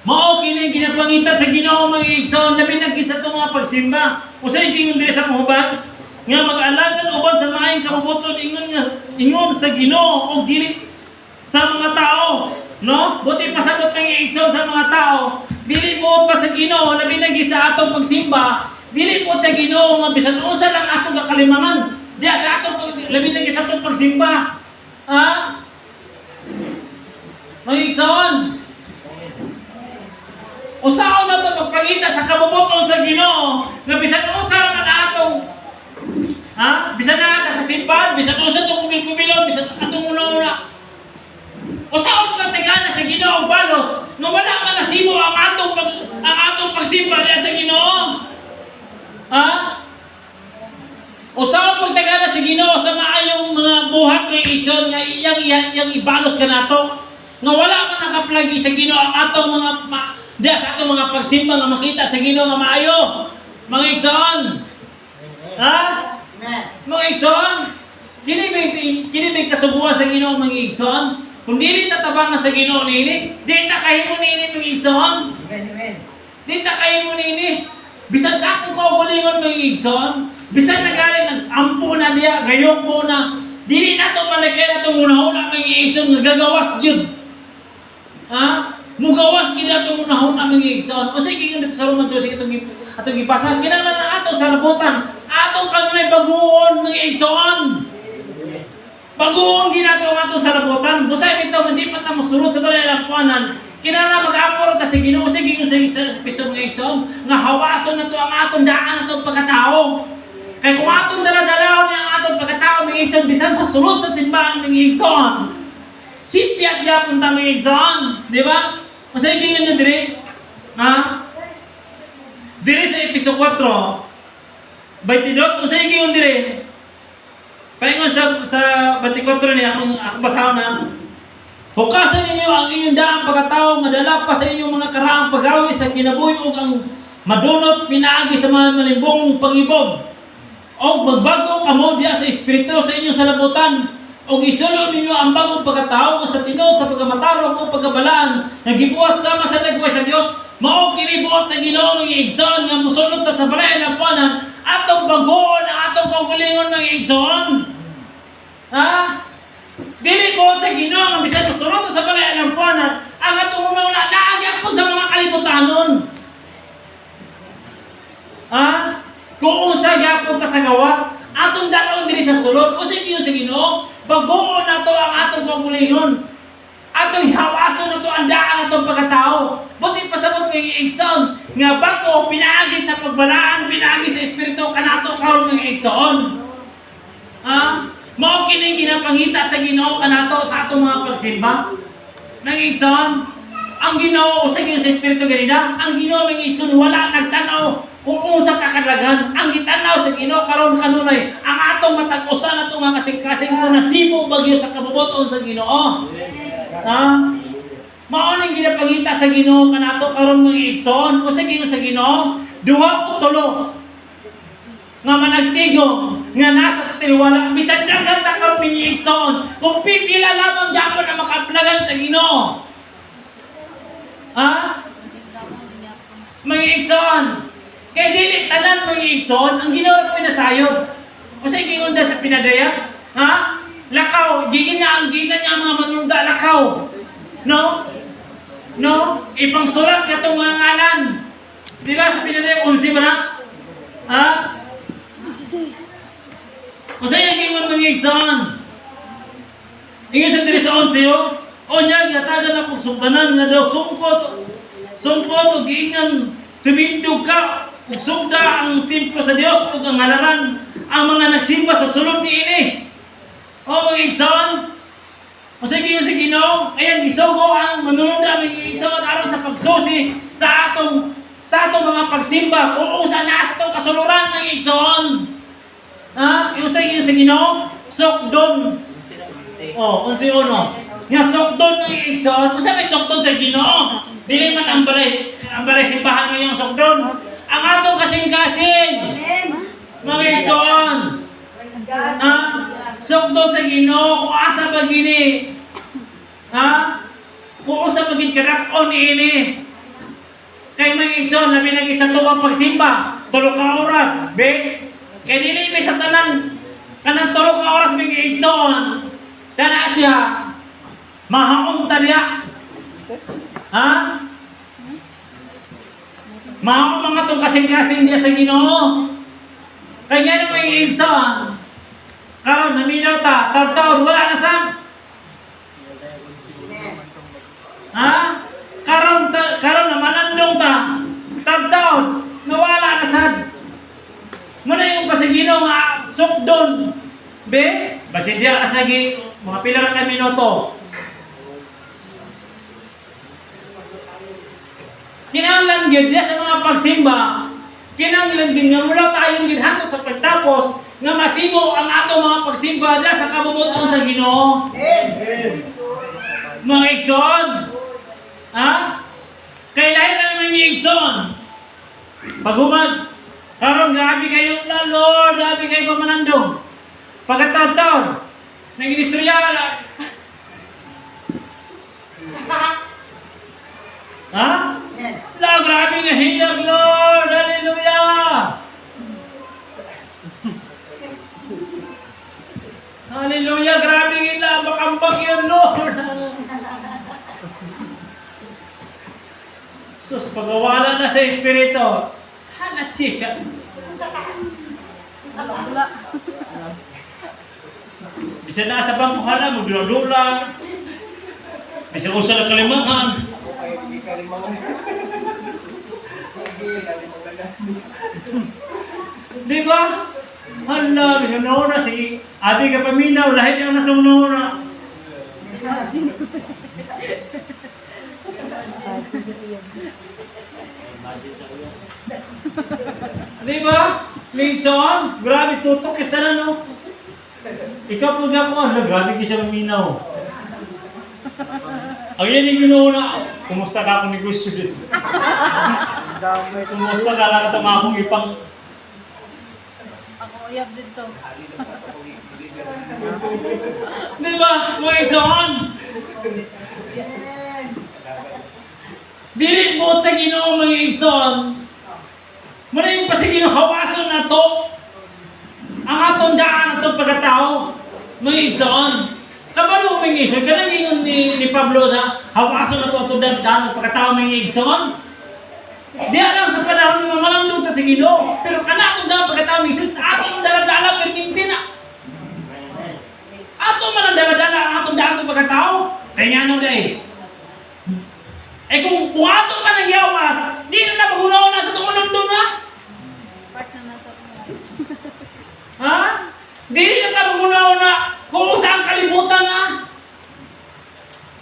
Mao kini ginapangita sa Ginoo mga igsoon na pinagkisa to mga pagsimba. Usay kingon diri sa muhuban nga mag-alagan uban sa maayong kabubuton ingon sa Ginoo ug dili sa mga tao. No? Buti pasagot ng igsoon sa mga tao. Dili mo pa sa Ginoo na binagi sa atong pagsimba. Dili mo sa Ginoo nga bisan usa lang atong kakalimangan. Diya sa atong labi lagi sa atong pagsimba. Ha? Mga igsoon. Usaon na to magpangita sa kabubuton sa Ginoo nga bisan usa lang na atong bisan na ata sa simbahan, bisan usa to kubil-kubilon, bisan atong una-una. Usaon pa tigana sa Ginoo balos nga wala man nasimo ang atong pagsimba diya sa Ginoo. Ha? Usaon pagtagana sa Ginoo sa maayong mga buhat ng igsoon nga iyang ibalos ka nato. Nga wala man nakaplagi sa Ginoo ang atong mga diya sa atong mga pagsimba nga makita sa Ginoo nga maayo. Mga igsoon. Ha? Mga igsoon. Kini may kasubuan sa Ginoo mga igsoon. Kung dili tatabang na sa Ginoo nini, di ta kahimo nini mga igsoon. Di ta kahimo nini. Bisan sa akong kaugalingon mga igsoon, bisan nagaling nag-ampo na diya, gayong po na, dili na ito malakay na itong unahuna mga igsoon, nga gagawas yun. Ha? Mugawas kina itong unahuna mga igsoon. O sige nga dito sa Roman 12, atong ipasa, kinala na atong sarabutan, atong kanunay baguon mga igsoon. Baguon ginagawa itong sarabutan. Busay ito, hindi pa ito masulod sa balay lampuanan. Kinala mag-apor ta sa Ginoo sige yung sa episode ng igsoon nga hawason na to ang atong daan atong pagkatao. Kay kung atong dala-dalaw niya ang atong pagkatao mga igsoon bisan sa sulod sa simbahan mga igsoon. Sipyat gyapon ta mga igsoon, di ba? Masay kinyo na diri. Ha? Diri sa episode 4. 22 unsay kinyo diri? Paingon sa 24 niya akong basaw na hukasan ninyo ang inyong daang pagkatao, madala pa sa inyong mga karaang paggawi sa kinabuhi ug ang madunot pinaagi sa mga malimbong pag-ibog. O magbago kamo diya sa espiritu sa inyong salabutan. O isulod ninyo ang bagong pagkatao sa tinuod sa pagkamatarong o pagkabalaan na gibuhat sama sa dagway sa Dios. Mao kini buot sa Ginoo nga igsoon nga mosulod ta sa balay ng puanan atong bagoon ang atong kaugalingon ng igsoon. Ha? Dili buot sa Ginoo nga bisan mosulod ta sa balay ng puanan ang atong una naagyak po sa mga kalibutanon. Ha? Kung unsa gyapon ta sa gawas, atong dalon diri sa sulod, usig yun sa Ginoo, bagoon nato ang atong kaugalingon. Atong hawason nato ang daan natong pagkatao. Buti pasabot ng igsoon nga bago pinaagi sa pagbalaan, pinaagi sa espiritu kanato karon ng igsoon. Ha? Mao kini ginapangita sa Ginoo kanato sa atong mga pagsimba. Nang igsoon, ang Ginoo usig sa espiritu ganina, ang Ginoo ng igsoon wala nagtanaw kung unsa ka kadaghan. Ang gitanaw sa Ginoo karon kanunay ang atong matag-usan atong mga kasing-kasing kung nasibo bagyo sa kabubuton sa Ginoo. Ha? Mao ning ginapangita sa Ginoo kanato karon mga igsoon usig sa Ginoo duha o tulo nga managtigom nga nasa sa tiniwala bisan daghan ta karon mga igsoon kung pipila lamang gyapon ang makaplagan sa Ginoo. Ha? Mga igsoon kay dili tanan mga igsoon ang Ginoo pinasayod. Usay gingon sa pinadaya, ha? Lakaw, gigin na ang gina niya ang mga manunda lakaw. No? No? Ipangsulat ka itong mga ngalan. Di ba sa pinadaya 11 ba na? Ha? Usay ang gingon mga igsoon. Ingon sa 3 sa 11 o niya gatagan na kong sugdanan nga daw sungkot o giingan tumindog ka ug sugda ang templo sa Dios ug ang ngalaran ang mga nagsimba sa sulod niini. O mga igsoon, o sige yung sa Ginoo, ayan gisugo ang manunod ang mga igsoon aron sa pagsusi sa atong mga pagsimba kung usa na sa atong kasuluran ng igsoon. Ha? Yung sa Ginoo, sokdon. O, 11. Nga sokdon ng igsoon, usa may sokdon sa Ginoo. Dili man ang balay simbahan mo yung sokdon. Ang atong kasing-kasing. Amen. Mga igsoon. Praise God. Ha? Sokdo sa Ginoo kung asa ba gini. Ha? Kung asa ba gini karak-on ini. Kay mga igsoon labi nang isa tuwang pagsimba, 3 ka oras, be. Kay dili may sa tanan kanang 3 ka oras mga igsoon. Dana siya mahaong taliya. Ha? Mahaong mga tong kasing-kasing diya sa Ginoo. Kaya nga mga igsoon karon naminaw ta, taon wala na sam. Ha? Karon na manandong ta, taon nawala na sad. Muna yung pasigino nga sukdon. Be, basi diya asagi mga pila ra ka minuto. Kinahanglan gyud diya sa mga pagsimba. Kinahanglan gyud nga mula tayong gidhanto sa pagtapos nga masimo ang atong mga pagsimba diya sa kabubuton sa Ginoo. Mga igsoon. Ha? Kay lahi na mga igsoon. Pagumag, karon grabe kayo na Lord, grabe kayo pamanandong. Pagkataon, nag-inistorya na. Ha? La, grabe nga hilag Lord, hallelujah. Hallelujah, grabe ila, makambak yun, Lord. Sus, pagawala na sa Espiritu. Hala, chika. Bisa na sa bangko hala, magdula-dula. Bisa ko sa kalimangan. Di ba? Hala, bisa na si Ate ka paminaw, lahit yung nasa una. Di ba? Minsan, grabe tutok isa na no. Ikaw po nga ko, grabe kisa maminaw. Ang yan yung ginauna, kumusta ka akong negosyo dito? Kumusta ka lang ito mga akong ipang... Uyab dito. Di ba, mga igsoon? Dili mo sa Ginoo mga igsoon. Muna yung pasiginahawason na to. Ang atong daan, atong pagkatao. Mga igsoon. Kabalo mga igsoon, kanang ingon ni Pablo sa hawason na to atong daan, atong pagkatao mga igsoon. Di alam sa panahon ng mga landong ta sa Ginoo. Pero kana atong daan pagkatao mga igsoon, atong daladala perminti na. Atong daladala ang atong daan atong pagkatao. Kaya nga nung dahil. Eh kung atong ka nagyawas, di na magunaw na sa tungulong doon na. Part na nasa mga. Ha? Di na ka magunaw na kung saan kalibutan na.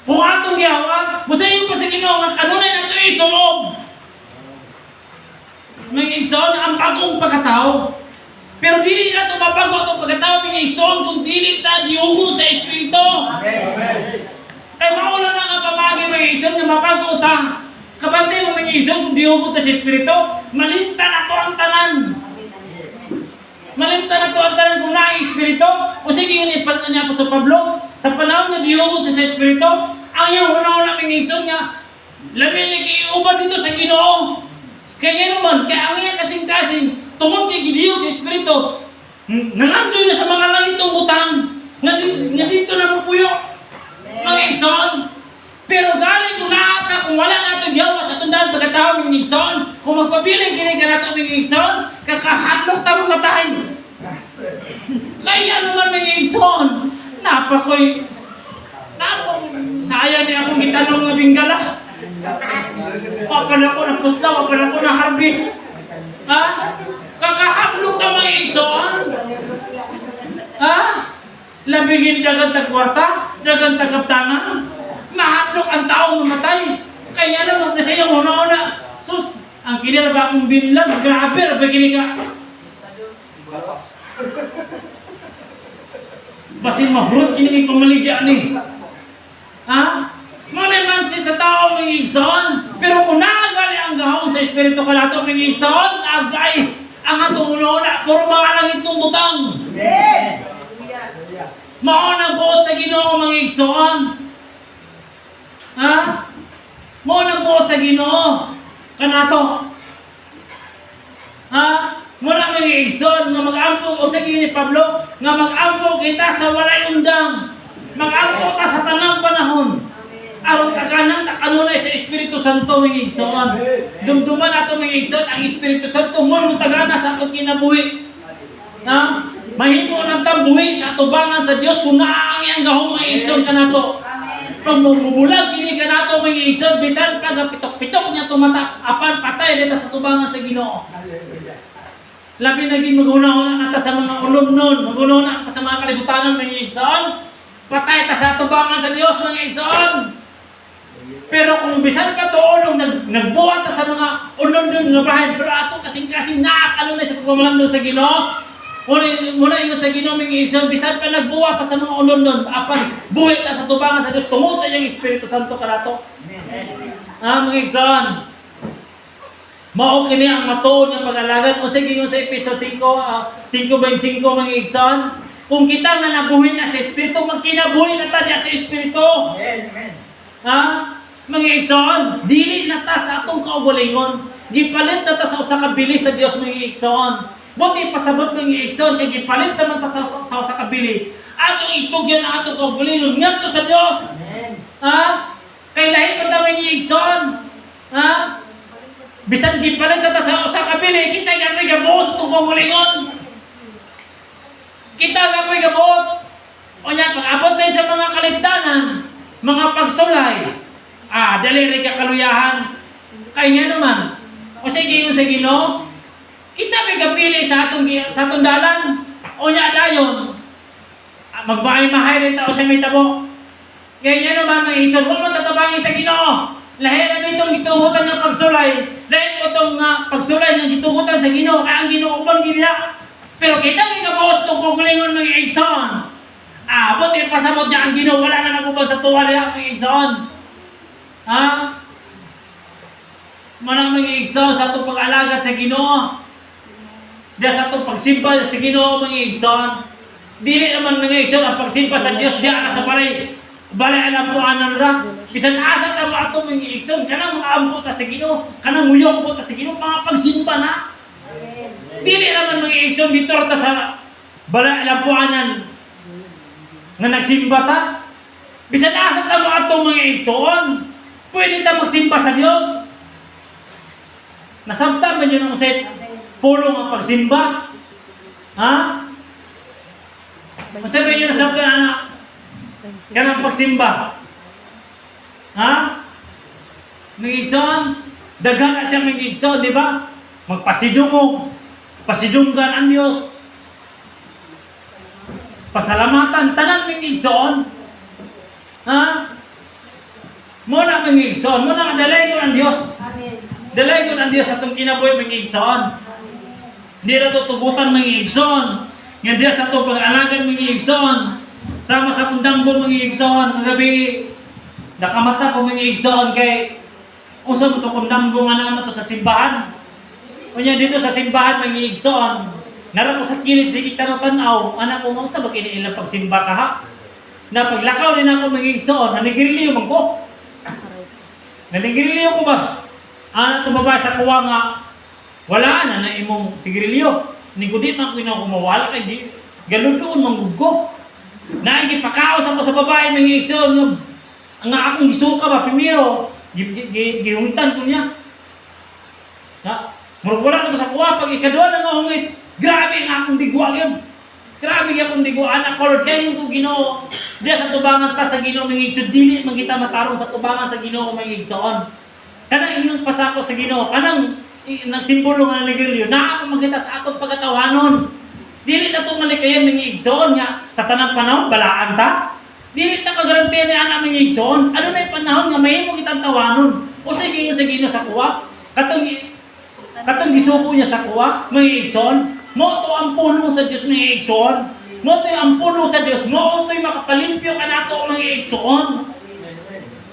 Kung atong giyawas, masayin pa sa Ginoo nga kanunay na ito isulob. Mga igsoon, ang bagong pagkatao. Pero dili na ito mabago itong pagkatao, mga igsoon, kung dili ta diugo sa Espiritu. Kaya mauna na nga pamagi mga igsoon na mabago ta. Kapantay mo mga igsoon, kung diugo ta sa Espiritu, malinta na ito ang tanan. Malinta na ito ang tanan kung na Espiritu. O sige yun ipan niya po sa Pablo, sa panahon na diugo ta sa Espiritu, ang iyong una-una mga igsoon nga, lamin iubad dito sa Ginoo. Kaya naman, kaya ang iya kasing-kasing, tungkol kay Gideon sa Espiritu, nangandoy na sa mga langit ng utang, nga dito na pupuyo, mga igsoon. Pero galing kung naata, kung wala na ito yawa sa tundaan pagkatao ng igsoon, kung magpabiling kinig ka na ito ng igsoon, kakahatlok tayo matay. Kaya naman mga igsoon, sayang niya akong gitanong nga binggala. Wapan ako ng pusta, wapan ako ng harvest. Ha? Kakahablong ka mga igsoon. Ha? Labingin dagan ta kwarta, dagan ta kaptangan. Mahablok ang taong mamatay. Kaya naman, nasa iyong una-una. Sus, ang kinira ba akong binlag? Grabe, rabi kini ka. Basin mahrot kini kay pamaligya ni. Ha? Maliman siya sa tao mga igsoon. Pero kung naagali ang gahong sa Espiritu ka nato mga igsoon, agay ang atong una-una, puro mga langit itong butang. Maunang buot sa Ginoo mga igsoon. Ha? Maunang buot sa Ginoo kanato. Ha? Muna mga igsoon nga mag-ampog o sa ni Pablo nga mag-ampog kita sa walay undang. Mag-ampog ta sa tanang panahon. Aron taganang takanunay sa Espiritu Santo mga igsoon. Dumduman ato mga igsoon ang Espiritu Santo mo tagana sa atong kinabuhi. Ha? Mahimo nang tambuhi sa atubangan sa Dios kung naa ang iyang gahong mga igsoon kanato. Pag mumubulag kini kanato mga igsoon bisan pag pitok-pitok niya tumata apan patay dito sa tubangan sa Ginoo. Labi na gid maguna-una ata sa mga ulumnon, maguna-una ata sa mga kalibutanon mga igsoon. Patay ta sa tubangan sa Dios mga igsoon. Pero kung bisan pa to nagbuhat ta sa mga ulumnon nga bahay pero ato kasing-kasing naakalunay sa pagmamalandong sa Ginoo. Muna ingon sa Ginoo mga igsoon bisan pa nagbuhat ta sa mga ulumnon apan buhi ta sa tubangan sa Dios tungod sa iyang Espiritu Santo kanato. Mga igsoon. Mao kini ang matuod nga pag-alagad o sige yung sa Efeso 5:25 mga igsoon. Kung kita nga nabuhi na sa Espiritu, magkinabuhi na ta diya sa Espiritu. Amen. Ha? Mga igsoon, dili na ta sa atong kaugalingon. Gipalit na ta sa usa ka bili sa Dios mga igsoon. Buti pasabot mga igsoon kay gipalit ta man ta sa usa ka bili. Atong itugyan ang atong kaugalingon ngadto sa Dios. Amen. Ha? Kay lahi ko ta mga igsoon. Ha? Bisan gipalit na ta sa usa ka bili, kita gyud gabuos tong kaugalingon. Kita gyud gabuot. O nya pag abot na sa mga kalisdanan, mga pagsulay. Dali rin kakaluyahan. Kaya nga naman. O sige yun sa Ginoo. Kita may kapili sa atong dalan. O nya dayon. Magbahay-mahay rin tao sa may tabo. Kaya nga naman mga isod. Huwag matatabangin sa Ginoo. Lahi na itong gitugutan ng pagsulay. Lahi itong pagsulay ng gitugutan sa Ginoo. Kaya ang Ginoo upang gila. Pero kita may kabuos itong kukulingon mga igsoon. Buti pasamot niya ang Ginoo. Wala na nagubad sa tuwa niya mga igsoon. Ha? Manang mga igsoon sa itong pag-alagat sa Ginoo. Diya sa itong pagsimba sa Ginoo mga igsoon. Dili naman mga igsoon ang pagsimba sa Dios diya na sa balay alam po anan ra. Bisan asa ta mo ato mga igsoon kanang maampo ta sa Ginoo, kanang muyong po ta sa Ginoo mga pagsimba na. Dili naman mga igsoon dito ta sa balay alam po anan nga nagsimba ta. Bisan asa ta mo ato mga igsoon, pwede ta magsimba sa Dios. Nasabtan man yun ang usay pulong ang pagsimba. Ha? Masabi nyo nasabtan anak kanang pagsimba. Ha? Mingigson, daghan na siya mingigson, di ba? Magpasidungog, pasidunggan ang Diyos. Pasalamatan, tanang mingigson. Ha? Muna mingigson, muna dalayon ang Diyos. Dalayon ang Diyos sa itong kinabuhi mingigson. Hindi na ito tugutan mingigson. Nga Diyos sa itong pag-alagan mingigson. Sama sa kundanggo mingigson. Gabi, nakamata ko mingigson kay usa mo ito kundanggo nga naman ito sa simbahan. Kunya dito sa simbahan mingigson. Nara ko sa kilid, sige tanong-tanaw. Anak ko, usa ba kiniilang pagsimba ka ha? Na paglakaw din ako mingigson, nanigiriliyo man ko. Nanigiriliyo ko ba? Anak tumaba sa kuwa nga, wala na imong sigarilyo. Hindi ko di man ko mawala kay di. Galudoon manggugko. Naigipakaos ako sa babae mga igsoon. Nga akong gisuka ba, pimiro. Gihungitan ko niya. Murag wala na sa kuwa, pag ikaduan na nga hungit. Grabe nga akong digwa yun. Grabe nga akong digwa. Anak ko, Lord, kayo ko Ginoo. Diya sa tubangan ta sa Ginoo mga igsoon. Dili man kita matarong sa tubangan sa Ginoo mga igsoon. Kanang inyong pasako sa Ginoo, kanang nagsimbolo nga nagiriliyo, na ako magkita sa atong pagkatawanon. Dili na itong malikayan mga igsoon nga, sa tanang panahon, balaan ta. Dili na kagarantiya ni anak mga igsoon. Ano na yung panahon nga may mo kitang tawanon? O sa Ginoo sa kuwa, katong gisuko niya sa kuwa, mga igsoon, mo ito ang pulong sa Diyos mga igsoon. Mo ito ang pulong sa Diyos, mo ito makapalimpyo ka na ito mga igsoon.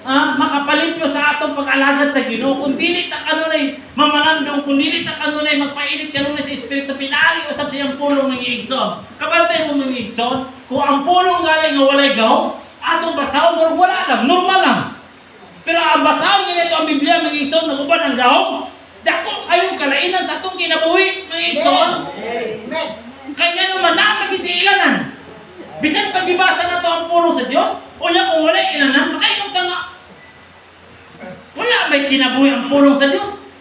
Makapalimpyo sa atong pag-alagad sa Ginoo. Kung dili ta kanunay mamalandong, kung dili ta kanunay magpainit kanunay sa Espiritu, pinaali usab siyang pulong ng igsoon. Kabantay mo mga igsoon, kung ang pulong galing nga walay gahom, atong basahon wala lang, normal lang. Pero ang basahon nito ang Biblia mga igsoon, naguban ang gahom, dako kayong kalainan sa atong kinabuhi mga igsoon. Kaya naman napagi sa ilanan. Bisan pagibasa na to ang pulong sa Dios, o yan kung wala ilanan, makainom ka nga. Wala may kinabuhi ang pulong sa Diyos.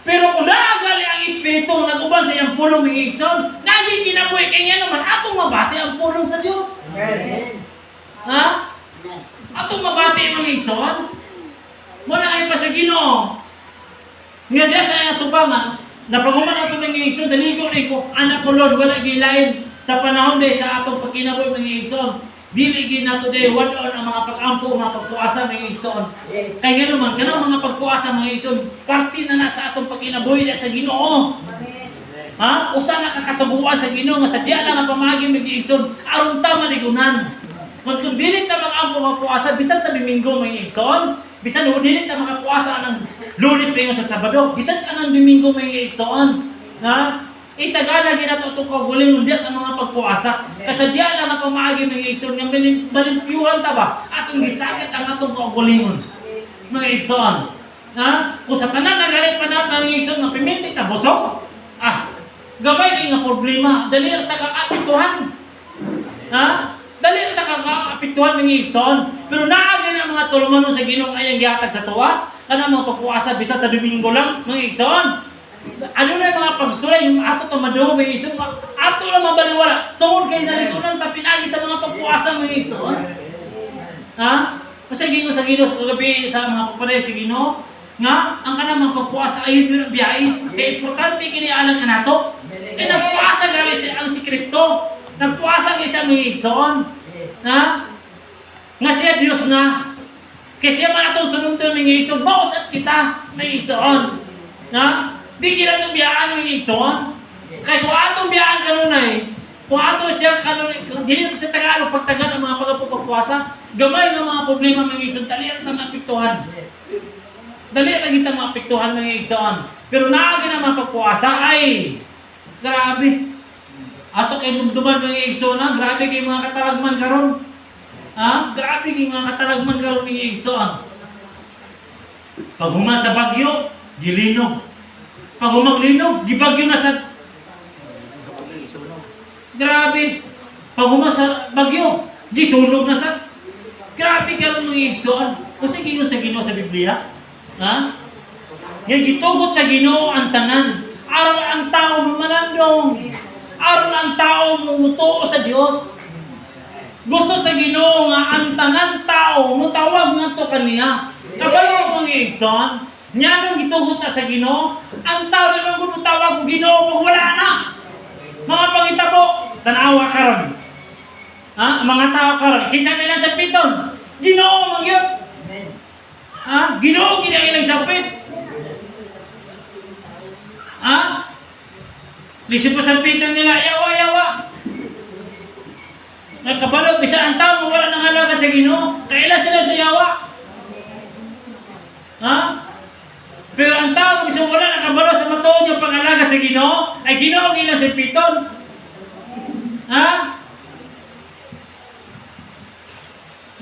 Pero kung naagali ang Espiritu, nag-uban sa iyang pulong ng igsoon, naging kinabuhi, kaya naman atong mabati ang pulong sa Diyos. Ha? Atong mabati ang igsoon. Muna kayo pa sa Ginoo. Nga diya sa iyang tubangan, napaguman atong ng igsoon, daligo na ko, anak ko Lord, wala gilain sa panahon dahil sa atong pagkinabuhi ng igsoon. Dili gina today one on ang mga pag-ampo, mga pagkuasa ng igsoon. Kaya nga naman, kanang mga pagkuasa mga igsoon, parte na sa atong pagkinabuhi sa Ginoo. Ha? Usa na kakasabuan sa Ginoo nga sadya lang ang pamagi ng igsoon, aron ta maligunan. Kung dili ta mag-ampo magkuasa bisan sa Domingo mga igsoon, bisan dili ta makakuasa ng Lunes pa sa Sabado, bisan anang Domingo mga igsoon. Ha? Itagana ginato ito kaguling Diyos ang mga pagpuasa. Kasadya lang ang pamaagi ng igsoon nga balimpyuhan ta ba? Atong gisakit ang atong kagulingon. Mga igsoon. Ha? Kung sa tanan nagalit pa natin ang igsoon nga piminti ta busog. Gabay kay nga problema. Dali ra ta kakapituhan. Ha? Dali ra ta kakapituhan ng igsoon. Pero naagi na mga tulumanon sa Ginoo ayang gihatag sa tuwa. Kana mga pagpuasa bisa sa Domingo lang mga igsoon. Ano na yung mga pagsulay, yung ato ito maduho, may isong ato lang mabaliwala. Tungkol kayo nalikunan, tapinagi sa mga pagpuasa, mga igsoon. Ha? Kasi Ginoo sa Ginoo, sa kagabi sa mga papaday sa Ginoo, nga, ang kanang mga pagpuasa ay yung biyahe. Kaya importante kinialang ka na ito. Nagpuasa galing ang si Kristo. Nagpuasa galing siya, mga igsoon. Ha? Nga siya Diyos na. Kaya siya man itong sunod-sunod, mga igsoon, mausap kita, mga igsoon. Ha? Di kira itong biyaan ng igsoon. Kaya kung atong biyaan kanunay, kung ato siya kanunay, hindi na sa Tagalog pagtagal ang mga pagpapagpuasa, gamay ng mga problema ng igsoon, dali ang tamang apektuhan. Dali ang kita mga apektuhan ng igsoon. Pero naagi na mapagpuasa ay grabe. Ato kay dumduman mga igsoon, grabe kay mga katalagman karon. Grabe kay mga katalagman karon mga igsoon. Pag human sa bagyo, gilinog. Pag humaglinog, gibagyo na sa grabe. Pag human sa bagyo, gisunog na sa grabe karon mga igsoon. Kasi gingon sa Ginoo sa Biblia, Yan gitugot sa Ginoo ang tanan. Aron ang tao mamanandong. Aron ang tao mumutuo sa Dios. Gusto sa Ginoo nga ang tanan tao mutawag ngadto kaniya. Kabalo mga igsoon, nya nang gitugot na sa Ginoo, ang tao nang mutawag og Ginoo pag wala na. Mga pangitabo, tanawa karon. Ang mga tao karon, kinsa nila sa piton. Ginoo man gyud. Ginoo gid ang ilang sapit. Lisod pa sa piton nila, yawa. Nagkabalo, bisa ang tao wala nang halaga sa Ginoo. Kaila sila sa yawa. Pero ang tao bisa wala nakabalo sa matuod yung pangalaga sa Ginoo, ay Ginoo ang ilang sa piton.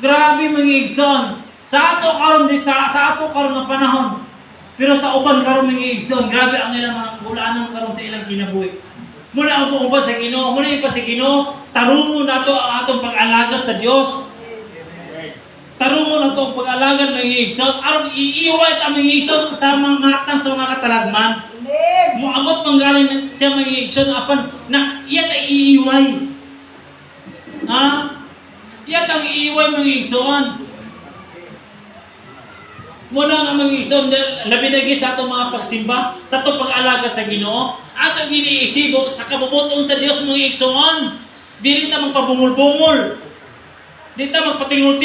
Grabe mga igsoon. Sa ato karon ng panahon. Pero sa uban karon mga igsoon, grabe ang ilang mga kulanon karon sa ilang kinabuhi. Muna ang puumpa sa Ginoo, muna yung pa sa Ginoo, tarungo nato ang atong pag-alagad sa Dios. Tarungo nato ang pag-alagad mga igsoon, aron iiway ta mga igsoon sa mga matang sa mga katalagman. Amen. Moabot manggaling siya mga igsoon apan na iyan ay iiway. Iyan ang iiway mga igsoon. Muna nga mga igsoon, labi na gid sa atong mga pagsimba, sa atong pag-alagad sa Ginoo, atong giniisibo sa kabubuton sa Dios mga igsoon. Dili ta magpabungol-bungol. Di ta magpatingol-tingol